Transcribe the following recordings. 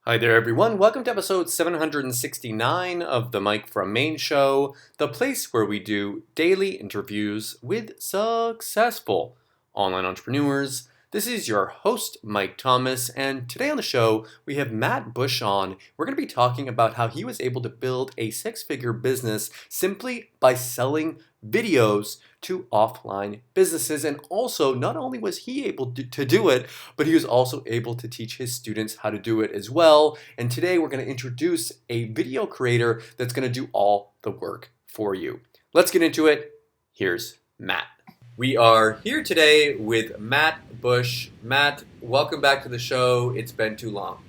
Hi there, everyone. Welcome to episode 769 of the Mike from Maine show, the place where we do daily interviews with successful online entrepreneurs. This is your host, Mike Thomas, and today on the show, we have Matt Bush on. We're going to be talking about how he was able to build a six-figure business simply by selling videos to offline businesses. And also, not only was he able to do it, but he was also able to teach his students how to do it as well. And today we're going to introduce a video creator that's going to do all the work for you. Let's get into it. Here's Matt. We are here today with Matt Bush. Matt, welcome back to the show. It's been too long.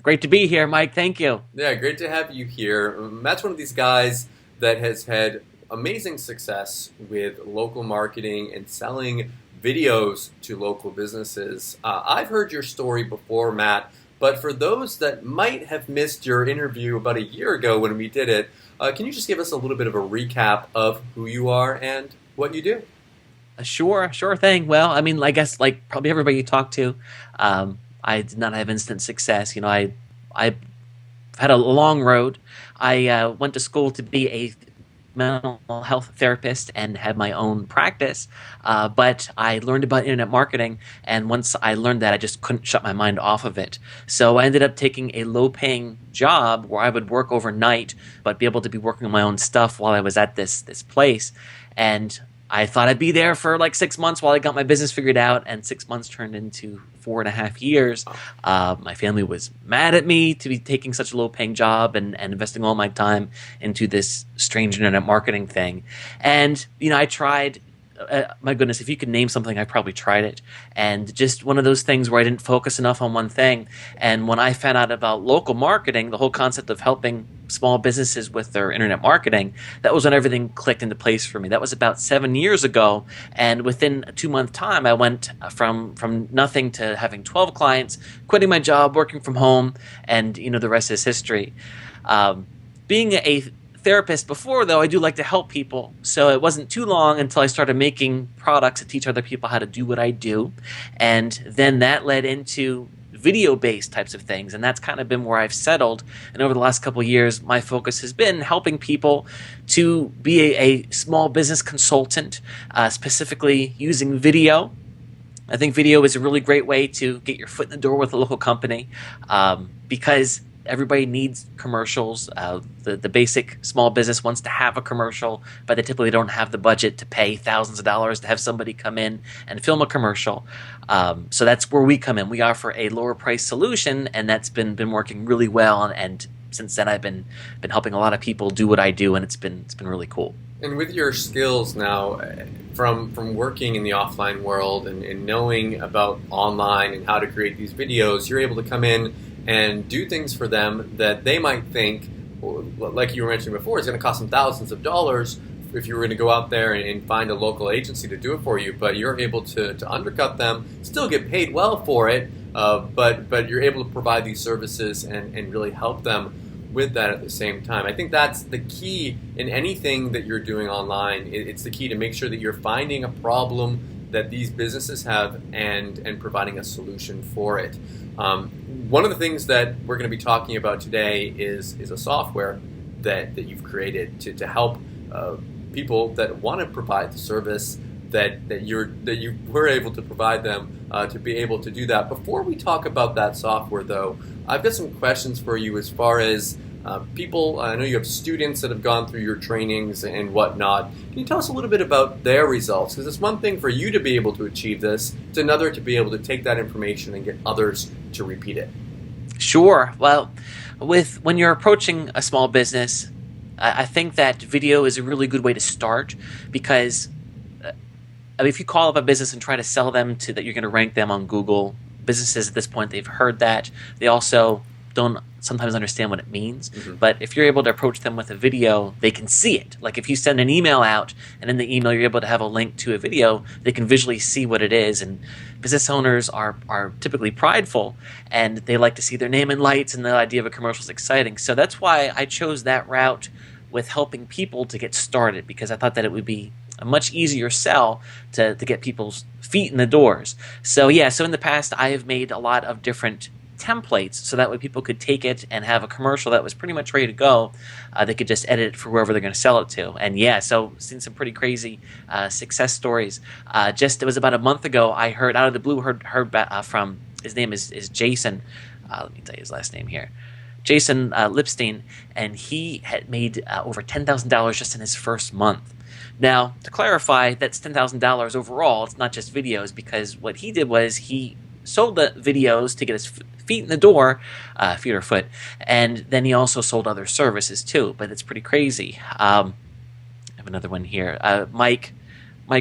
Great to be here, Mike. Thank you. Yeah, great to have you here. Matt's one of these guys that has had amazing success with local marketing and selling videos to local businesses. I've heard your story before, Matt, but for those that might have missed your interview about a year ago when we did it, can you just give us a little bit of a recap of who you are and what you do? Sure thing. Well, I guess like probably everybody you talk to, I did not have instant success. I had a long road. I went to school to be a mental health therapist and had my own practice, but I learned about internet marketing, and once I learned that, I just couldn't shut my mind off of it. So I ended up taking a low-paying job where I would work overnight, but be able to be working on my own stuff while I was at this place. And I thought I'd be there for like 6 months while I got my business figured out, and 6 months turned into 4.5 years. My family was mad at me to be taking such a low-paying job and investing all my time into this strange internet marketing thing. And, I tried. My goodness, if you could name something, I probably tried it. And just one of those things where I didn't focus enough on one thing. And when I found out about local marketing, the whole concept of helping small businesses with their internet marketing, that was when everything clicked into place for me. That was about 7 years ago. And within a 2-month time, I went from nothing to having 12 clients, quitting my job, working from home, and the rest is history. Being a therapist before, though, I do like to help people. So it wasn't too long until I started making products to teach other people how to do what I do. And then that led into video-based types of things, and that's kind of been where I've settled. And over the last couple of years, my focus has been helping people to be a small business consultant, specifically using video. I think video is a really great way to get your foot in the door with a local company, because everybody needs commercials. The basic small business wants to have a commercial, but they typically don't have the budget to pay thousands of dollars to have somebody come in and film a commercial. So that's where we come in. We offer a lower price solution, and that's been working really well. And since then, I've been helping a lot of people do what I do, and it's been really cool. And with your skills now, from working in the offline world and knowing about online and how to create these videos, you're able to come in and do things for them that they might think, like you were mentioning before, it's going to cost them thousands of dollars if you were going to go out there and find a local agency to do it for you. But you're able to undercut them, still get paid well for it, but you're able to provide these services and really help them with that at the same time. I think that's the key in anything that you're doing online. It's the key to make sure that you're finding a problem that these businesses have and providing a solution for it. One of the things that we're going to be talking about today is a software that you've created to help people that want to provide the service that you were able to provide them to be able to do that. Before we talk about that software, though, I've got some questions for you as far as people. I know you have students that have gone through your trainings and whatnot. Can you tell us a little bit about their results? Because it's one thing for you to be able to achieve this, it's another to be able to take that information and get others to repeat it. Sure. Well, when you're approaching a small business, I think that video is a really good way to start, because if you call up a business and try to sell them that you're going to rank them on Google, businesses at this point, they've heard that. They also don't sometimes understand what it means. Mm-hmm. But if you're able to approach them with a video, they can see it. Like if you send an email out and in the email you're able to have a link to a video, they can visually see what it is. And business owners are typically prideful, and they like to see their name in lights, and the idea of a commercial is exciting. So that's why I chose that route with helping people to get started, because I thought that it would be a much easier sell to get people's feet in the doors. So in the past I have made a lot of different templates, so that way people could take it and have a commercial that was pretty much ready to go. They could just edit it for whoever they're going to sell it to. And yeah, so seen some pretty crazy success stories. Just it was about a month ago, I heard out of the blue, from, his name is Jason. Let me tell you his last name here. Jason Lipstein, and he had made over $10,000 just in his first month. Now, to clarify, that's $10,000 overall. It's not just videos, because what he did was he sold the videos to get his feet in the door, feet or foot, and then he also sold other services too. But it's pretty crazy. I have another one here. Mike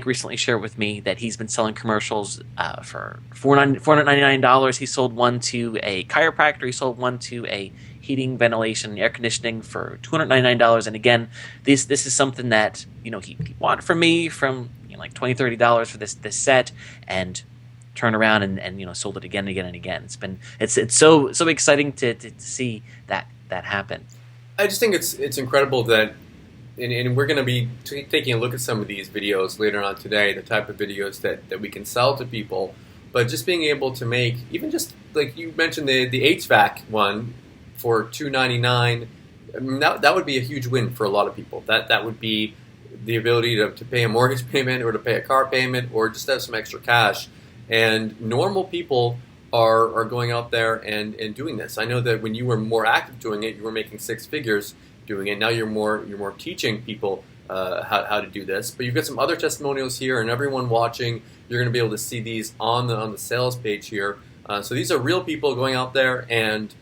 recently shared with me that he's been selling commercials for $499. He sold one to a chiropractor. He sold one to a heating, ventilation, air conditioning for $299. And again, this is something that he wanted from me, from like $20, $30 for this set, and turned around and sold it again and again and again. It's so exciting to see that happen. I just think it's incredible that, and we're going to be taking a look at some of these videos later on today, the type of videos that we can sell to people, but just being able to make, even just like you mentioned the HVAC one for $299, I mean, that would be a huge win for a lot of people. That would be the ability to pay a mortgage payment, or to pay a car payment, or just have some extra cash. And normal people are going out there and doing this. I know that when you were more active doing it, you were making six figures doing it. Now you're more teaching people how to do this. But you've got some other testimonials here, and everyone watching, you're going to be able to see these on the sales page here. So these are real people going out there and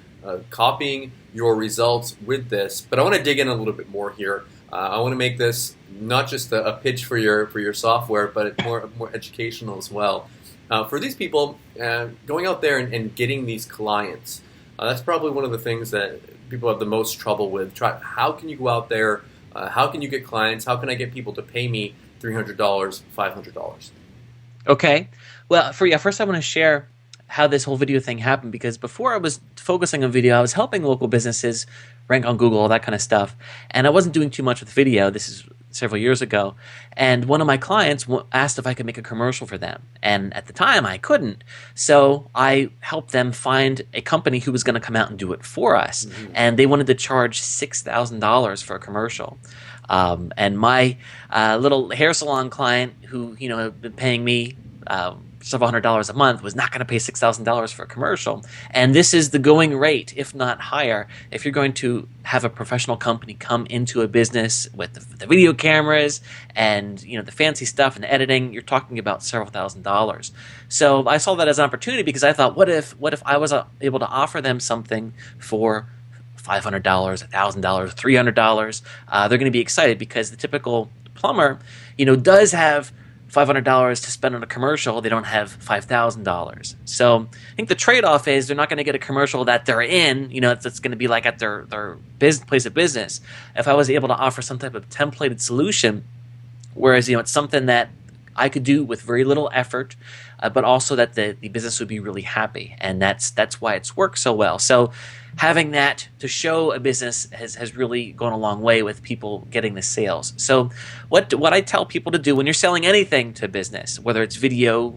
copying your results with this. But I want to dig in a little bit more here. I want to make this not just a pitch for your software, but more educational as well. For these people, going out there and getting these clients, that's probably one of the things that people have the most trouble with. How can you go out there? How can you get clients? How can I get people to pay me $300, $500? Okay. Well, first I want to share how this whole video thing happened, because before I was focusing on video, I was helping local businesses rank on Google, all that kind of stuff, and I wasn't doing too much with video. This is several years ago, and one of my clients asked if I could make a commercial for them, and at the time I couldn't, so I helped them find a company who was going to come out and do it for us. And they wanted to charge $6,000 for a commercial. And my little hair salon client, who had been paying me several $100s a month, was not going to pay $6,000 for a commercial. And this is the going rate, if not higher, if you're going to have a professional company come into a business with the video cameras and the fancy stuff and the editing. You're talking about several $1,000s. So I saw that as an opportunity, because I thought, what if I was able to offer them something for $500, $1,000, $300? They're going to be excited, because the typical plumber, does have $500 to spend on a commercial. They don't have $5,000. So I think the trade-off is they're not going to get a commercial that they're in, that's going to be like at their place of business. If I was able to offer some type of templated solution, whereas it's something that I could do with very little effort, but also that the business would be really happy, and that's why it's worked so well. So having that to show a business has really gone a long way with people getting the sales. So what I tell people to do when you're selling anything to business, whether it's video,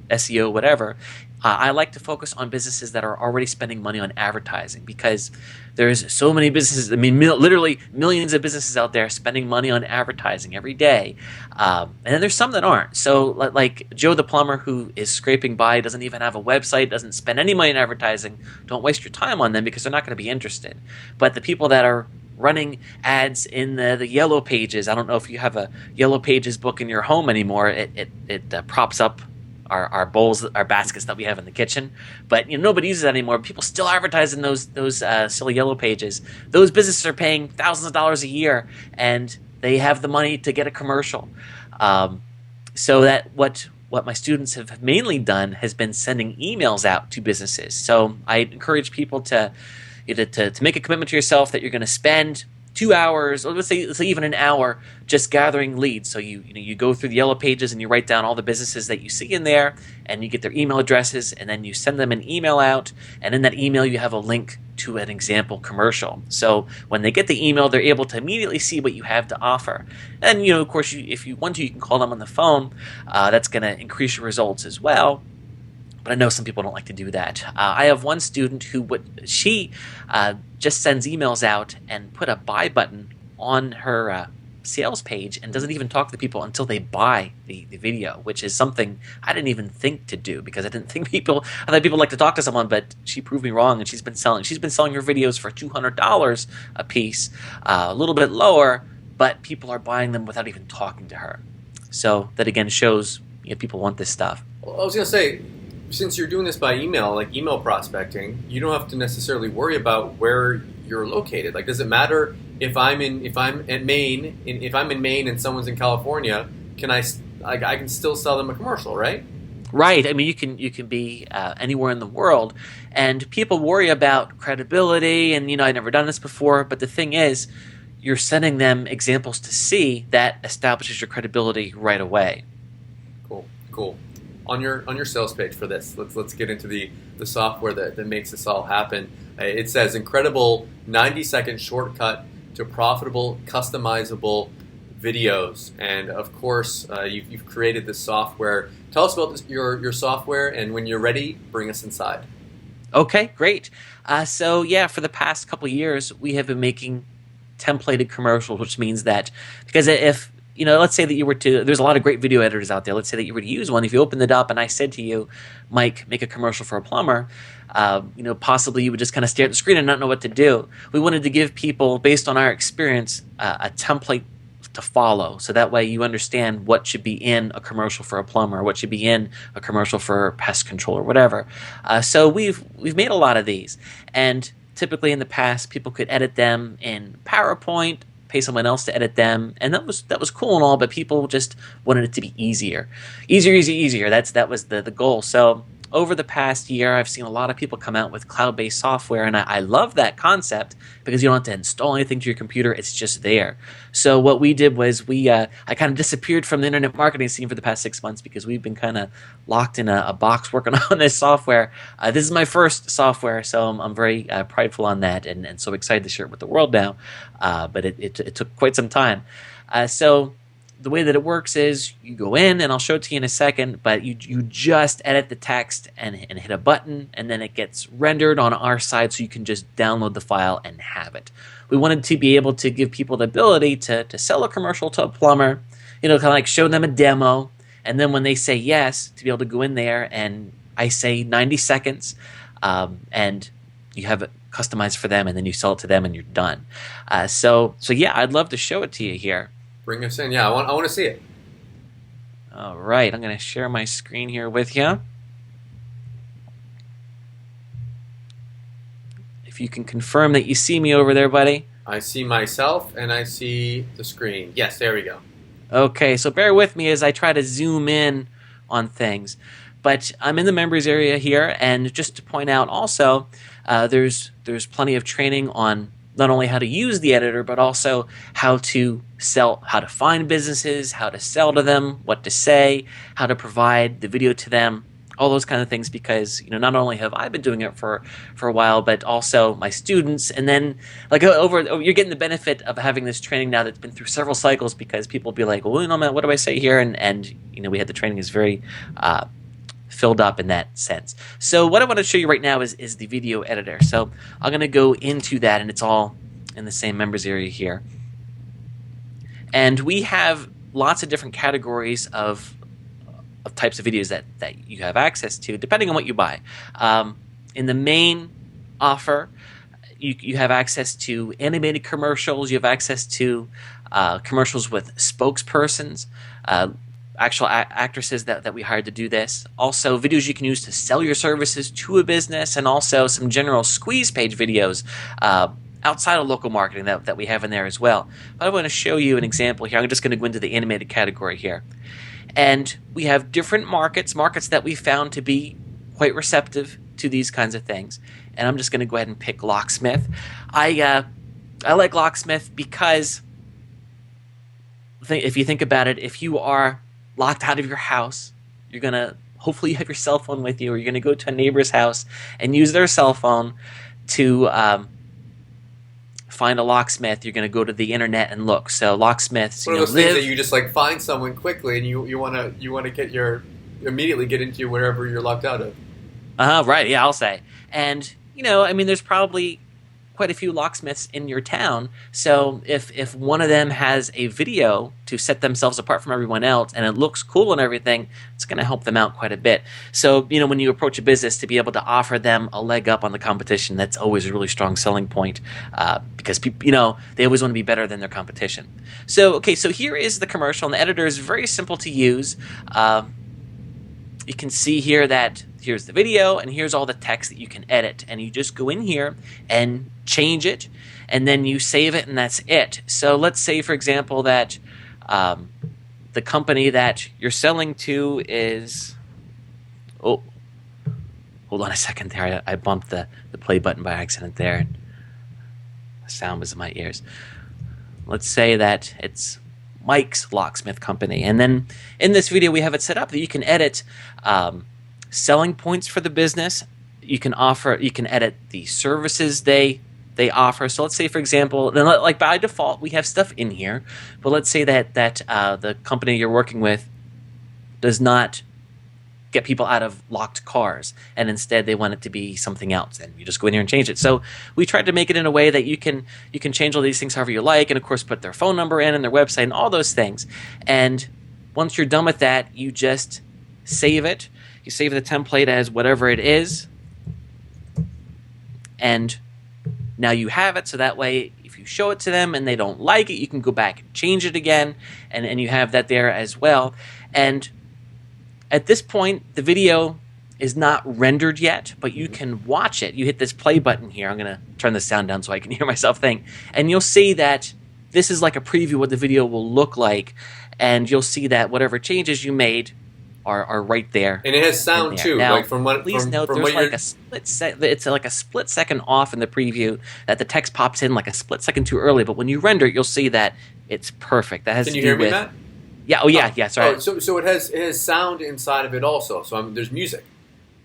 SEO, whatever, I like to focus on businesses that are already spending money on advertising, because there's so many businesses, literally millions of businesses out there spending money on advertising every day. And then there's some that aren't. So like Joe the plumber, who is scraping by, doesn't even have a website, doesn't spend any money on advertising. Don't waste your time on them, because they're not going to be interested. But the people that are running ads in the yellow pages, I don't know if you have a yellow pages book in your home anymore. It props up our bowls, our baskets that we have in the kitchen, but nobody uses that anymore. People still advertise in those silly yellow pages. Those businesses are paying thousands of dollars a year, and they have the money to get a commercial. So that what my students have mainly done has been sending emails out to businesses. So I encourage people to make a commitment to yourself that you're going to spend 2 hours, or let's say even an hour, just gathering leads. So you go through the yellow pages and you write down all the businesses that you see in there, and you get their email addresses, and then you send them an email out, and in that email you have a link to an example commercial. So when they get the email, they're able to immediately see what you have to offer. And of course, if you want to, you can call them on the phone. That's going to increase your results as well. but I know some people don't like to do that. I have one student who just sends emails out and put a buy button on her sales page and doesn't even talk to people until they buy the video, which is something I didn't even think to do because I thought people like to talk to someone, but she proved me wrong, and she's been selling her videos for $200 a piece, a little bit lower, but people are buying them without even talking to her. So that again shows people want this stuff. Well, I was going to say, since you're doing this by email, like email prospecting, you don't have to necessarily worry about where you're located. Like, does it matter if I'm in Maine and someone's in California? I can still sell them a commercial, right? Right. I mean, you can be anywhere in the world, and people worry about credibility. And I've never done this before, but the thing is, you're sending them examples to see that establishes your credibility right away. Cool. On your sales page for this, let's get into the software that makes this all happen. It says incredible 90-second shortcut to profitable customizable videos, and of course you've created this software. Tell us about your software, and when you're ready, bring us inside. Okay, great. So for the past couple of years, we have been making templated commercials, which means that because if let's say that you were to, there's a lot of great video editors out there. Let's say that you were to use one. If you opened it up and I said to you, Mike, make a commercial for a plumber, possibly you would just kind of stare at the screen and not know what to do. We wanted to give people, based on our experience, a template to follow. So that way you understand what should be in a commercial for a plumber, what should be in a commercial for pest control or whatever. So we've made a lot of these. And typically in the past, people could edit them in PowerPoint, pay someone else to edit them, and that was cool and all, but people just wanted it to be easier. That was the goal. So over the past year, I've seen a lot of people come out with cloud-based software, and I love that concept because you don't have to install anything to your computer. It's just there. So what we did was I kind of disappeared from the internet marketing scene for the past 6 months because we've been kind of locked in a box working on this software. This is my first software, so I'm very prideful on that and so excited to share it with the world now. But it took quite some time. So the way that it works is you go in, and I'll show it to you in a second, but you just edit the text and hit a button, and then it gets rendered on our side so you can just download the file and have it. We wanted to be able to give people the ability to sell a commercial to a plumber, kind of like show them a demo, and then when they say yes, to be able to go in there and I say 90 seconds, and you have it customized for them, and then you sell it to them and you're done. So I'd love to show it to you here. Bring us in. Yeah, I want to see it. All right, I'm going to share my screen here with you. If you can confirm that you see me over there, buddy. I see myself, and I see the screen. Yes, there we go. Okay, so bear with me as I try to zoom in on things. But I'm in the members area here, and just to point out also, there's plenty of training on not only how to use the editor, but also how to sell, how to find businesses, how to sell to them, what to say, how to provide the video to them, all those kind of things, because not only have I been doing it for a while, but also my students. And then you're getting the benefit of having this training now that's been through several cycles, because people will be like, well, man, what do I say here? And we had the training is very filled up in that sense. So what I want to show you right now is the video editor. So I'm going to go into that, and it's all in the same members area here. And we have lots of different categories of types of videos that you have access to, depending on what you buy. In the main offer, you have access to animated commercials. You have access to commercials with spokespersons, actual actresses that we hired to do this. Also, videos you can use to sell your services to a business, and also some general squeeze page videos outside of local marketing that we have in there as well. But I want to show you an example here. I'm just going to go into the animated category here. And we have different markets that we found to be quite receptive to these kinds of things. And I'm just going to go ahead and pick locksmith. I like locksmith because if you think about it, if you are locked out of your house, you're going to hopefully have your cell phone with you, or you're going to go to a neighbor's house and use their cell phone to find a locksmith. You're going to go to the internet and look. So locksmiths, one of those things that you just find someone quickly, and you want to immediately get into wherever you're locked out of. Right. Yeah, I'll say. And I mean, there's probably quite a few locksmiths in your town. So if one of them has a video to set themselves apart from everyone else, and it looks cool and everything, it's going to help them out quite a bit. So when you approach a business, to be able to offer them a leg up on the competition, that's always a really strong selling point, because people, they always want to be better than their competition. So okay, so here is the commercial, and the editor is very simple to use. You can see here that here's the video and here's all the text that you can edit, and you just go in here and change it, and then you save it, and that's it. So let's say, for example, that the company that you're selling to is, oh, hold on a second there, I bumped the play button by accident there, and the sound was in my ears. Let's say that it's Mike's Locksmith Company, and then in this video we have it set up that you can edit selling points for the business. You can edit the services they offer. So let's say, for example, then like by default we have stuff in here, but let's say that the company you're working with does not get people out of locked cars, and instead they want it to be something else, and you just go in here and change it. So we tried to make it in a way that you can change all these things however you like, and of course put their phone number in and their website and all those things. And once you're done with that, you just save it. You save the template as whatever it is, and now you have it, so that way if you show it to them and they don't like it, you can go back and change it again, and you have that there as well. And at this point, the video is not rendered yet, but you can watch it. You hit this play button here. I'm going to turn the sound down so I can hear myself think. And you'll see that this is like a preview of what the video will look like, and you'll see that whatever changes you made are right there. And it has sound too. Now, like please note there's like it's like a split second off in the preview that the text pops in like a split second too early, but when you render it, you'll see that it's perfect. That has Can to you do hear me, with Matt? Yeah. Oh, yeah. Yeah. Sorry. So it has sound inside of it also. So there's music.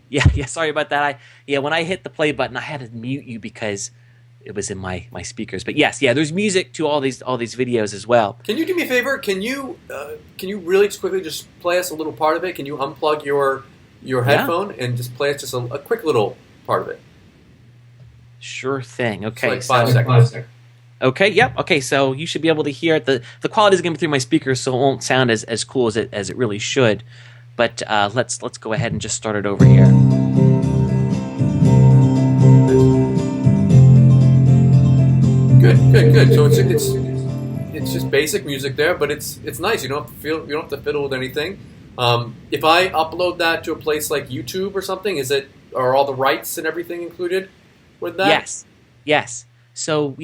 Yeah. Sorry about that. When I hit the play button, I had to mute you because it was in my speakers. But yes, there's music to all these videos as well. Can you do me a favor? Can you really just quickly just play us a little part of it? Can you unplug your headphone and just play us just a quick little part of it? Sure thing. Okay. It's like 5 seconds. Okay. Yep. Okay. So you should be able to hear it. The quality is going to be through my speakers, so it won't sound as cool as it really should. But let's go ahead and just start it over here. Good. So it's just basic music there, but it's nice. You don't have to fiddle with anything. If I upload that to a place like YouTube or something, are all the rights and everything included with that? Yes. So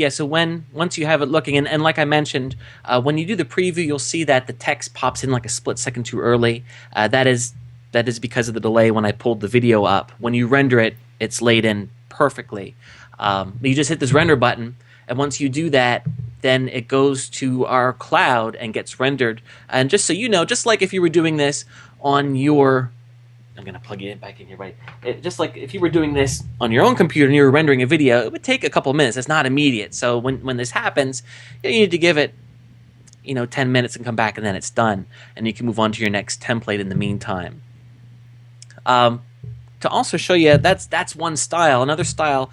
once you have it looking, and like I mentioned, when you do the preview, you'll see that the text pops in like a split second too early. That is because of the delay when I pulled the video up. When you render it, it's laid in perfectly. You just hit this render button, and once you do that, then it goes to our cloud and gets rendered. And just so you know, just like if you were doing this on your, I'm going to plug it back in here, right? Just like if you were doing this on your own computer and you were rendering a video, it would take a couple minutes. It's not immediate. So when this happens, you need to give it 10 minutes and come back, and then it's done. And you can move on to your next template in the meantime. To also show you, that's one style. Another style,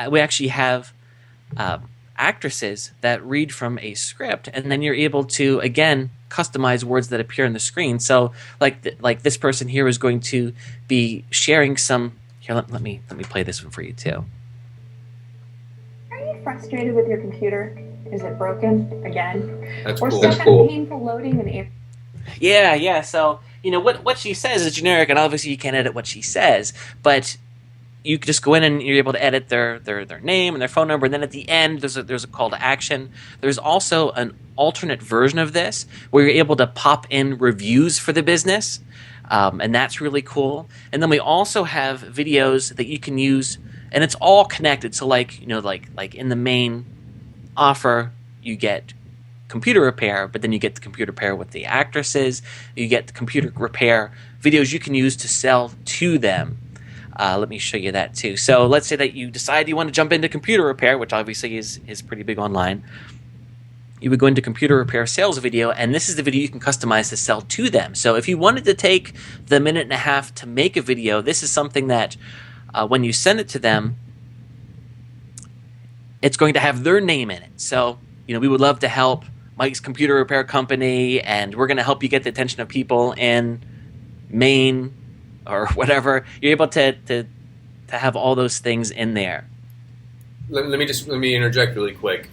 we actually have actresses that read from a script, and then you're able to, again, customize words that appear on the screen. So like this person here is going to be sharing some. Here, let me play this one for you too. Are you frustrated with your computer? Is it broken again? That's or cool. stuck That's cool. on painful loading and Yeah. So what she says is generic, and obviously you can't edit what she says, but you can just go in and you're able to edit their name and their phone number, and then at the end there's a call to action. There's also an alternate version of this where you're able to pop in reviews for the business, and that's really cool. And then we also have videos that you can use, and it's all connected. So like in the main offer, you get computer repair, but then you get the computer repair with the actresses. You get the computer repair videos you can use to sell to them. Let me show you that too. So let's say that you decide you want to jump into computer repair, which obviously is pretty big online. you would go into computer repair sales video, and this is the video you can customize to sell to them. So if you wanted to take the minute and a half to make a video, this is something that when you send it to them, it's going to have their name in it. So, we would love to help Mike's computer repair company, and we're going to help you get the attention of people in Maine or whatever. You're able to have all those things in there. Let me interject really quick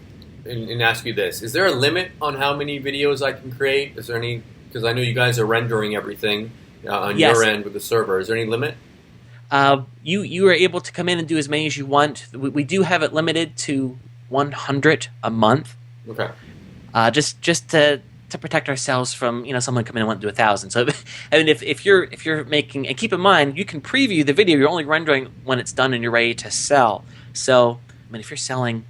and ask you this: is there a limit on how many videos I can create? Is there any? Because I know you guys are rendering everything on your end with the server. Is there any limit? You are able to come in and do as many as you want. We do have it limited to 100 a month. Okay. Just to protect ourselves from someone coming in and want to do 1,000. So I mean, if you're making, and keep in mind, you can preview the video. You're only rendering when it's done and you're ready to sell. So I mean, if you're selling,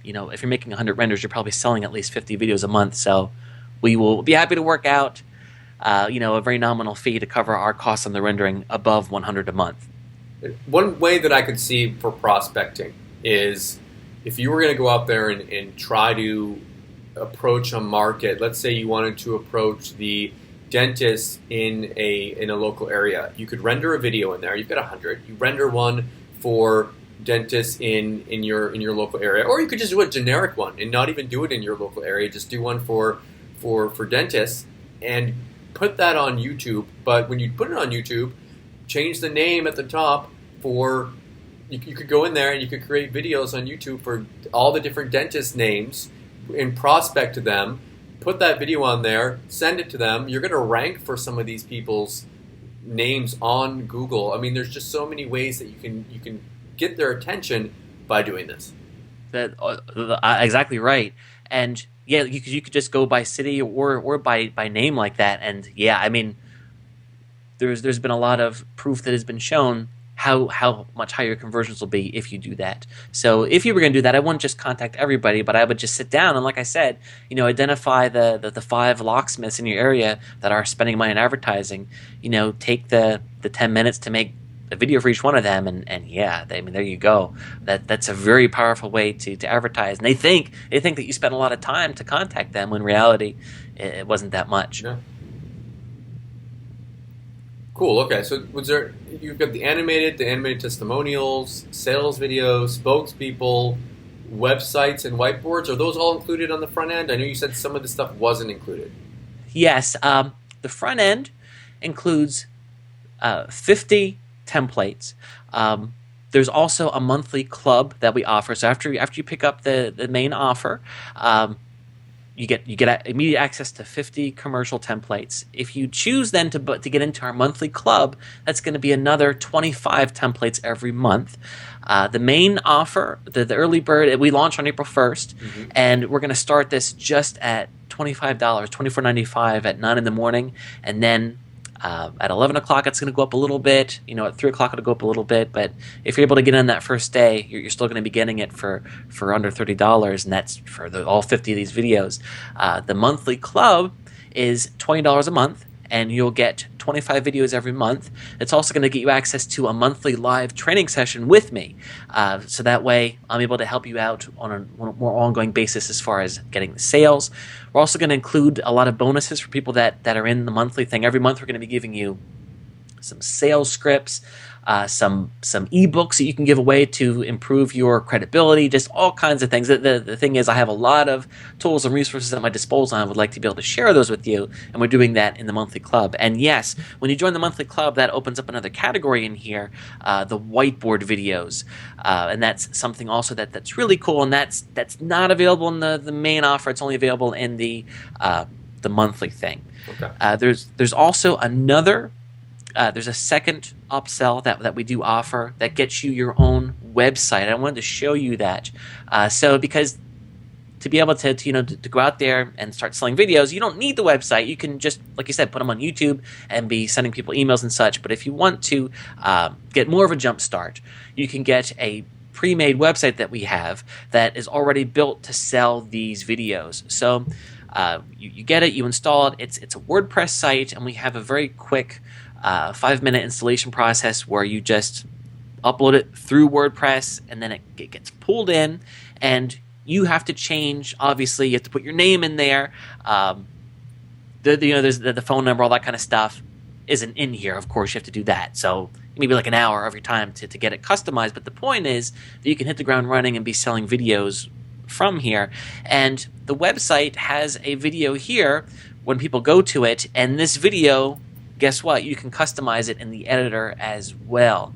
if you're making 100 renders, you're probably selling at least 50 videos a month. So we will be happy to work out a very nominal fee to cover our costs on the rendering above 100 a month. One way that I could see for prospecting is if you were going to go out there and try to approach a market. Let's say you wanted to approach the dentist in a local area. You could render a video in there. You've got 100. You render one for dentists in your local area, or you could just do a generic one and not even do it in your local area. Just do one for dentists and put that on YouTube. But when you put it on YouTube, change the name at the top for. You could go in there and you could create videos on YouTube for all the different dentist names and prospect to them, put that video on there, send it to them. You're going to rank for some of these people's names on Google. I mean, there's just so many ways that you can get their attention by doing this. Exactly right. And yeah, you could just go by city or by name like that. And yeah, I mean, there's been a lot of proof that has been shown how much higher conversions will be if you do that. So if you were going to do that, I wouldn't just contact everybody, but I would just sit down and, like I said, identify the 5 locksmiths in your area that are spending money on advertising. Take the 10 minutes to make a video for each one of them, and yeah, I mean, there you go. That's a very powerful way to advertise. And they think that you spent a lot of time to contact them, when in reality it wasn't that much. Yeah. Cool. Okay, so you've got the animated testimonials, sales videos, spokespeople, websites, and whiteboards. Are those all included on the front end? I know you said some of the stuff wasn't included. Yes, the front end includes 50 templates. There's also a monthly club that we offer. So after you pick up the main offer, you get immediate access to 50 commercial templates. If you choose then to get into our monthly club, that's going to be another 25 templates every month. The main offer, the early bird, we launched on April 1st, and we're going to start this just at $25, $24.95 at 9 in the morning, and then at 11 o'clock it's going to go up a little bit. At 3 o'clock it'll go up a little bit, but if you're able to get in that first day, you're still going to be getting it for under $30, and that's for all 50 of these videos. The monthly club is $20 a month, and you'll get 25 videos every month. It's also going to get you access to a monthly live training session with me, so that way I'm able to help you out on a more ongoing basis as far as getting the sales. We're also going to include a lot of bonuses for people that are in the monthly thing. Every month we're going to be giving you some sales scripts, some ebooks that you can give away to improve your credibility, just all kinds of things. The thing is, I have a lot of tools and resources at my disposal, and I would like to be able to share those with you, and we're doing that in the monthly club. And yes, when you join the monthly club, that opens up another category in here, the whiteboard videos, and that's something also that's really cool, and that's not available in the main offer. It's only available in the monthly thing. Okay. There's also another. There's a second upsell that we do offer that gets you your own website. I wanted to show you that. So because to be able to go out there and start selling videos, you don't need the website. You can just, like you said, put them on YouTube and be sending people emails and such. But if you want to get more of a jump start, you can get a pre-made website that we have that is already built to sell these videos. So you get it, you install it. It's a WordPress site, and we have a very quick 5-minute installation process where you just upload it through WordPress, and then it gets pulled in, and you have to change. Obviously, you have to put your name in there. There's the phone number, all that kind of stuff isn't in here. Of course, you have to do that. So maybe like an hour of your time to get it customized. But the point is that you can hit the ground running and be selling videos from here. And the website has a video here when people go to it. And this video, guess what? You can customize it in the editor as well.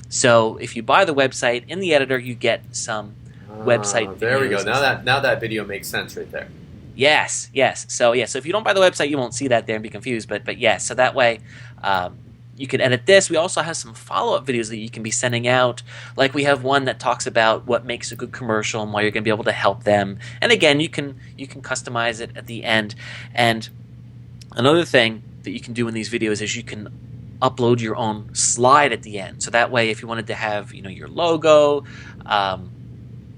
So if you buy the website in the editor, you get some website. There we go. Now that video makes sense right there. Yes. So if you don't buy the website, you won't see that there and be confused. But yes, so that way you can edit this. We also have some follow-up videos that you can be sending out. Like we have one that talks about what makes a good commercial and why you're going to be able to help them. And again, you can customize it at the end. And another thing that you can do in these videos is you can upload your own slide at the end. So that way, if you wanted to have your logo,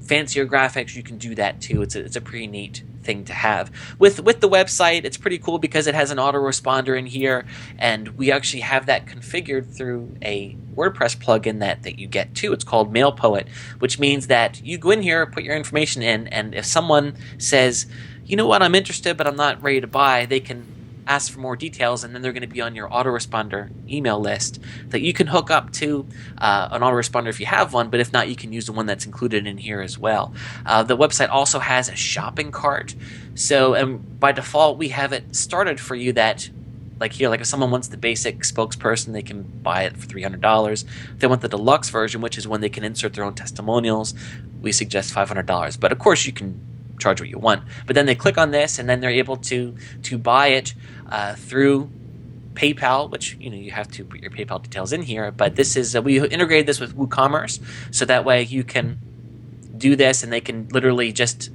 fancier graphics, you can do that too. It's a pretty neat thing to have. With the website, it's pretty cool because it has an autoresponder in here, and we actually have that configured through a WordPress plugin that you get too. It's called MailPoet, which means that you go in here, put your information in, and if someone says, you know what, I'm interested but I'm not ready to buy, they can ask for more details, and then they're going to be on your autoresponder email list that you can hook up to an autoresponder if you have one, but if not, you can use the one that's included in here as well. The website also has a shopping cart, so by default we have it started for you that like if someone wants the basic spokesperson, they can buy it for $300. If they want the deluxe version, which is when they can insert their own testimonials, we suggest $500. But of course you can charge what you want. But then they click on this, and then they're able to buy it through PayPal, which you have to put your PayPal details in here. But this is we integrated this with WooCommerce, so that way you can do this, and they can literally just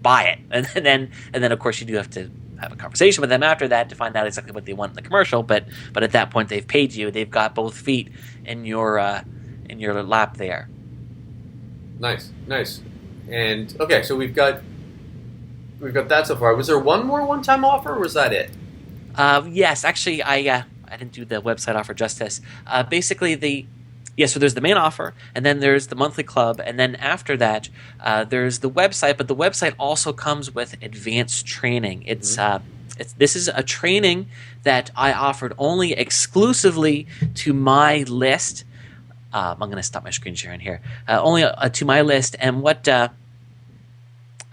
buy it, and then of course you do have to have a conversation with them after that to find out exactly what they want in the commercial. But at that point, they've paid you. They've got both feet in your lap there. Nice. And okay, so we've got that so far. Was there one more one-time offer, or was that it? Yes, actually, I didn't do the website offer justice. Basically, so there's the main offer, and then there's the monthly club, and then after that, there's the website. But the website also comes with advanced training. This is a training that I offered only exclusively to my list. I'm going to stop my screen sharing here. Only to my list, and what I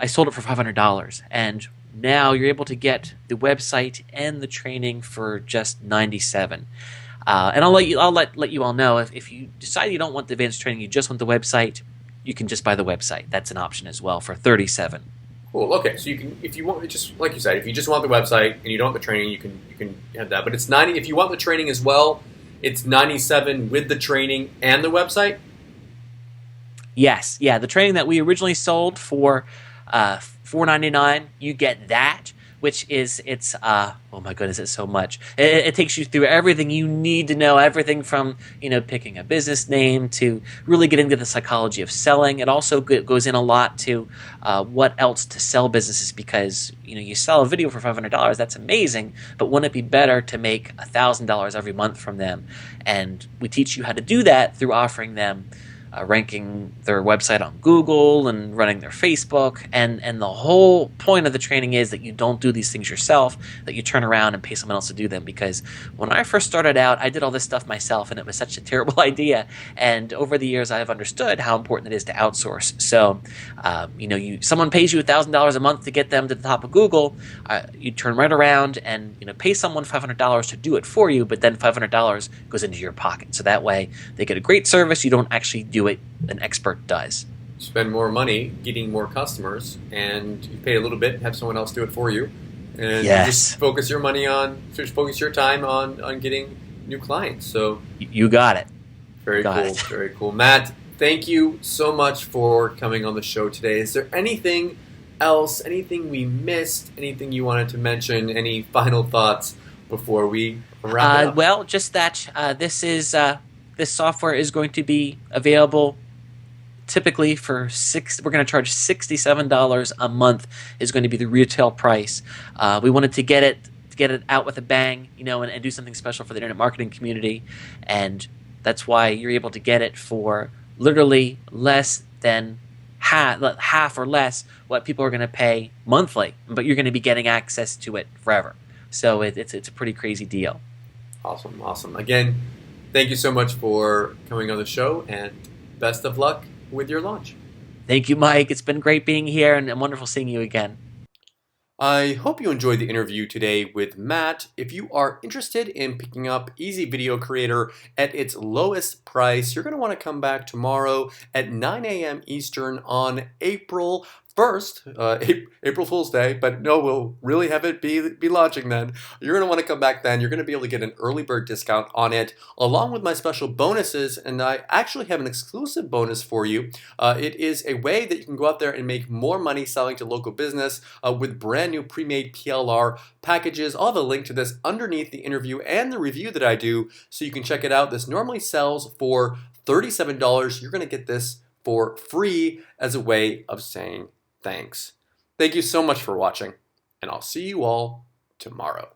sold it for $500, and now you're able to get the website and the training for just $97. And I'll let you all know if you decide you don't want the advanced training, you just want the website, you can just buy the website. That's an option as well for $37. Cool. Okay, so you can, if you want, just like you said, if you just want the website and you don't want the training, you can have that. But it's $90. If you want the training as well, it's $97 with the training and the website? Yes. Yeah, the training that we originally sold for $4.99, you get that, which is, oh my goodness, it's so much. It takes you through everything you need to know, everything from, picking a business name to really getting into the psychology of selling. It also goes in a lot to what else to sell businesses, because, you sell a video for $500, that's amazing, but wouldn't it be better to make $1,000 every month from them? And we teach you how to do that through offering them ranking their website on Google and running their Facebook. And the whole point of the training is that you don't do these things yourself, that you turn around and pay someone else to do them. Because when I first started out, I did all this stuff myself, and it was such a terrible idea. And over the years, I have understood how important it is to outsource. So, someone pays you $1,000 a month to get them to the top of Google, you turn right around and pay someone $500 to do it for you, but then $500 goes into your pocket. So that way, they get a great service. You don't actually do it, an expert does. Spend more money getting more customers, and you pay a little bit and have someone else do it for you, and just focus your time on getting new clients. So you got it. Very cool. Matt, thank you so much for coming on the show today. Is there anything else, anything we missed, anything you wanted to mention, any final thoughts before we wrap it up? Well, just that this software is going to be available typically for we're going to charge $67 a month is going to be the retail price. We wanted to get it out with a bang, and do something special for the internet marketing community, and that's why you're able to get it for literally less than half or less what people are going to pay monthly, but you're going to be getting access to it forever. So it's a pretty crazy deal. Awesome, awesome. Again, thank you so much for coming on the show, and best of luck with your launch. Thank you, Mike. It's been great being here and wonderful seeing you again. I hope you enjoyed the interview today with Matt. If you are interested in picking up Easy Video Creator at its lowest price, you're going to want to come back tomorrow at 9 a.m. Eastern on April 1st, April Fool's Day, but no, we'll really have it be launching then. You're going to want to come back then. You're going to be able to get an early bird discount on it, along with my special bonuses, and I actually have an exclusive bonus for you. It is a way that you can go out there and make more money selling to local business with brand new pre-made PLR packages. I'll have a link to this underneath the interview and the review that I do, so you can check it out. This normally sells for $37. You're going to get this for free as a way of saying thanks. Thank you so much for watching, and I'll see you all tomorrow.